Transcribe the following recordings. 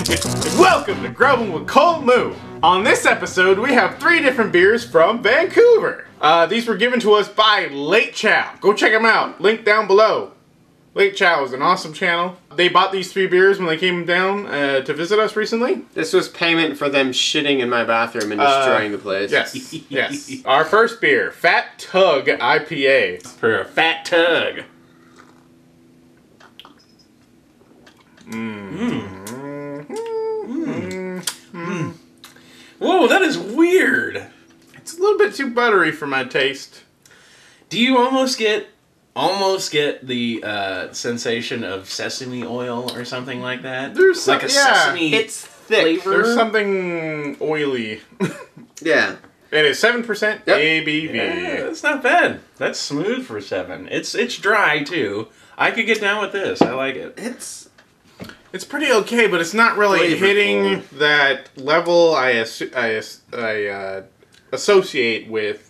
Welcome to Grubbin with CultMoo. On this episode, we have 3 different beers from Vancouver. These were given to us by Late Chow. Go check them out. Link down below. Late Chow is an awesome channel. They bought these 3 beers when they came down to visit us recently. This was payment for them shitting in my bathroom and destroying the place. Yes, yes. Our first beer, Fat Tug IPA. For a fat tug. Whoa, that is weird. It's a little bit too buttery for my taste. Do you almost get the sensation of sesame oil or something like that? There's like a sesame. It's thick. flavor. There's something oily. Yeah. It is 7% ABV. Yeah, that's not bad. That's smooth for 7. It's dry too. I could get down with this. I like it. It's pretty okay, but it's not really hitting that level I associate with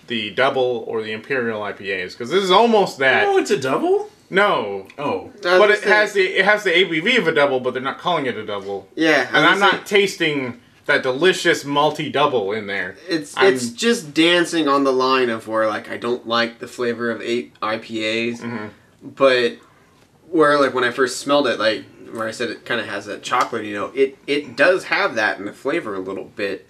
the double or the Imperial IPAs, because this is almost that. Oh, it's a double? No. Oh. But it has the ABV of a double, but they're not calling it a double. Yeah. And I'm not tasting that delicious malty double in there. It's just dancing on the line of where, like, I don't like the flavor of IPAs, but where, like, when I first smelled it, like, where I said it kind of has that chocolate, you know, it does have that in the flavor a little bit.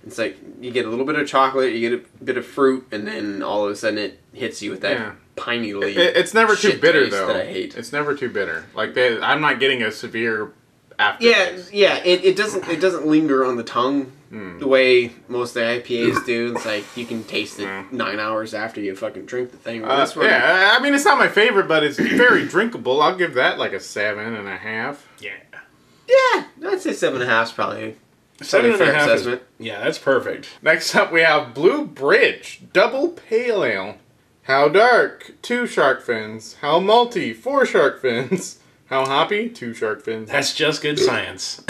It's like you get a little bit of chocolate, you get a bit of fruit, and then all of a sudden it hits you with that piney. It's never too bitter though. That I hate. It's never too bitter. Like I'm not getting a severe aftertaste. Yeah. It doesn't linger on the tongue the way most of the IPAs do. It's like you can taste it 9 hours after you fucking drink the thing. I mean, it's not my favorite, but it's very drinkable. I'll give that like a 7.5. Yeah. Yeah, I'd say 7.5 is probably 7.5 assessment. Yeah, that's perfect. Next up, we have Blue Bridge Double Pale Ale. How dark? 2 shark fins. How malty? 4 shark fins. How hoppy? 2 shark fins. That's just good science.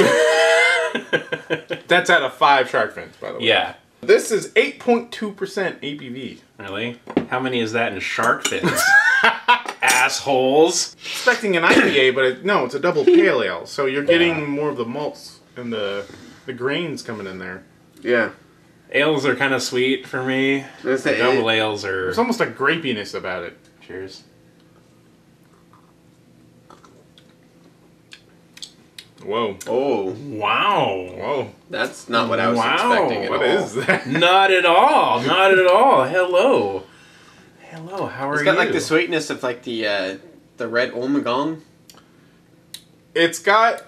That's out of 5 shark fins, by the way. Yeah. This is 8.2% ABV. Really? How many is that in shark fins? Assholes. Expecting an IPA, but no, it's a double pale ale, so you're getting more of the malts and the grains coming in there. Yeah. Ales are kind of sweet for me. The double ales are... There's almost a grapiness about it. Cheers. Whoa. Oh. Wow. Whoa. That's not what I was expecting at all. What is that? Not at all. Not at all. Hello. Hello, how are you? It's got like the sweetness of like the red Omegong. It's got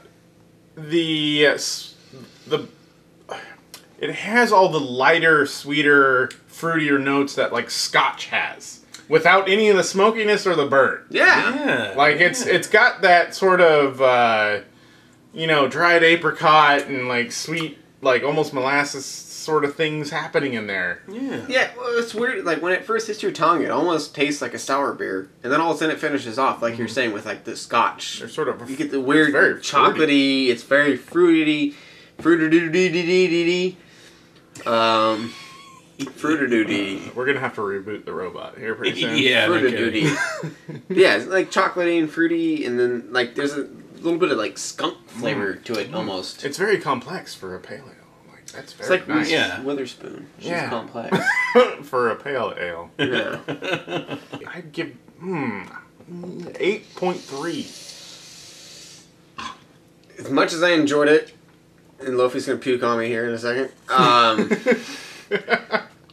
it has all the lighter, sweeter, fruitier notes that like Scotch has, without any of the smokiness or the burn. Yeah. Like it's got that sort of dried apricot and like sweet, like almost molasses sort of things happening in there. Yeah. Yeah, well, it's weird. Like when it first hits your tongue, it almost tastes like a sour beer, and then all of a sudden it finishes off like you're saying with like the Scotch. They're sort of you get the weird very chocolatey. It's very fruity. Fruity-doo-dee-dee-dee-dee. Fruity-doo-dee. We're gonna have to reboot the robot here pretty soon. Yeah, Fruity-doo-dee. Yeah, it's like chocolatey and fruity, and then like there's a little bit of like skunk flavor to it almost. It's very complex for a pale ale. Like that's very It's like nice. Yeah. Witherspoon. She's Yeah. complex. For a pale ale. Yeah. I'd give 8.3. As much as I enjoyed it, and Lofi's gonna puke on me here in a second, I'm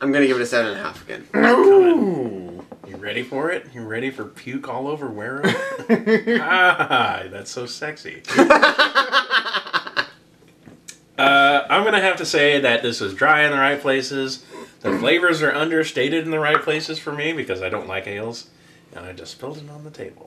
gonna give it a 7.5 again. Ooh. You ready for it? You ready for puke all over Wero? That's so sexy. I'm going to have to say that this was dry in the right places. The flavors are understated in the right places for me because I don't like ales. And I just spilled it on the table.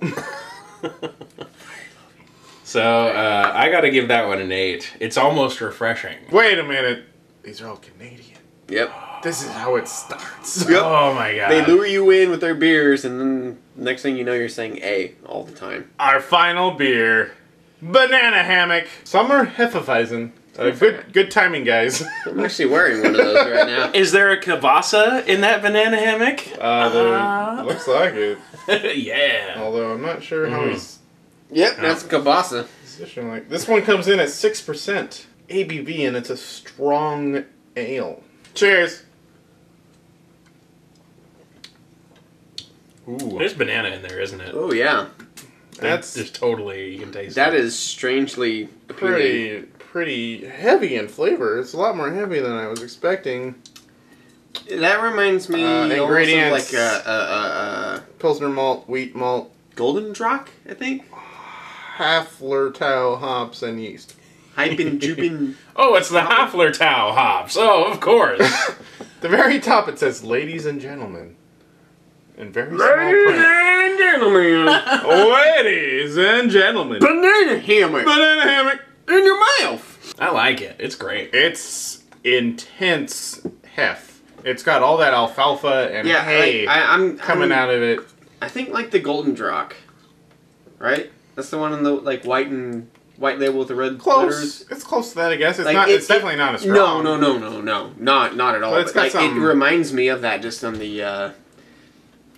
So I got to give that one an 8. It's almost refreshing. Wait a minute. These are all Canadian. Yep. This is how it starts. Yep. Oh my god. They lure you in with their beers, and then next thing you know, you're saying A all the time. Our final beer, Banana Hammock. Summer Hefeweizen. Good timing, guys. I'm actually wearing one of those right now. Is there a kielbasa in that banana hammock? Looks like it. Yeah. Although I'm not sure how he's... Yep, that's kielbasa. composition like? This one comes in at 6% ABV, and it's a strong ale. Cheers. Ooh, There's banana in there, isn't it? Oh yeah, that's just totally, you can taste that it. is strangely appealing. pretty heavy in flavor. It's a lot more heavy than I was expecting. That reminds me Ingredients. almost of like Pilsner malt, wheat malt, Golden Drock, I think. Hallertau hops, and yeast. Hypin' Jupin. Oh, it's the Hallertau hops. Oh, of course. The very top it says, "Ladies and gentlemen," in very small print. and gentlemen, Ladies and gentlemen, banana hammock banana hammock. in your mouth. I like it. It's great. It's intense heft. It's got all that alfalfa and hay I'm coming out of it. I think like the Golden Drock, right? That's the one in the like white label with the red letters. It's close to that, I guess. It's Like, not. It's definitely not as strong. No, not at all. But it's got like, it some- reminds me of that just on the.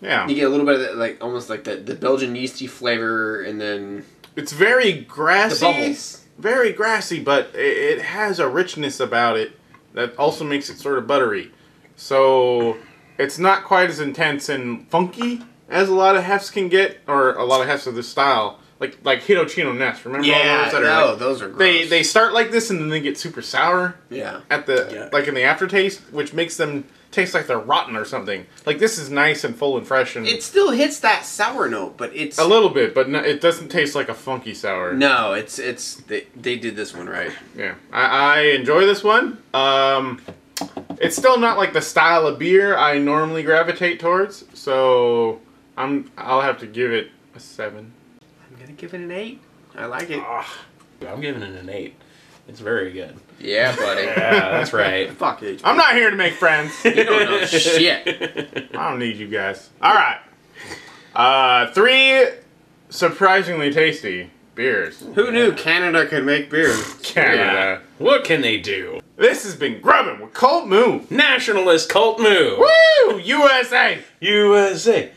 Yeah. You get a little bit of that, like almost like the Belgian yeasty flavor, and then It's very the grassy. bubbles. Very grassy, but it has a richness about it that also makes it sort of buttery. So it's not quite as intense and funky as a lot of hefts can get, or a lot of hefts of this style. Like Hitachino Nest. Remember all those that are like, those are gross. they start like this and then they get super sour yeah. at the in the aftertaste, which makes them taste like they're rotten or something. Like this is nice and full and fresh, and It still hits that sour note, but it's a little bit, but no, it doesn't taste like a funky sour. no, it's they did this one right. Yeah, I enjoy this one. It's still not like the style of beer I normally gravitate towards, so I'll have to give it a 7. I'm gonna give it an 8. I like it. I'm giving it an 8. It's very good. Yeah, buddy. Yeah, that's right. Fuck it. I'm not here to make friends. You don't know shit. I don't need you guys. All right, 3 surprisingly tasty beers. Who knew Canada could make beer? Canada. What can they do? This has been Grubbin with CultMoo. Nationalist CultMoo. Woo! USA. USA.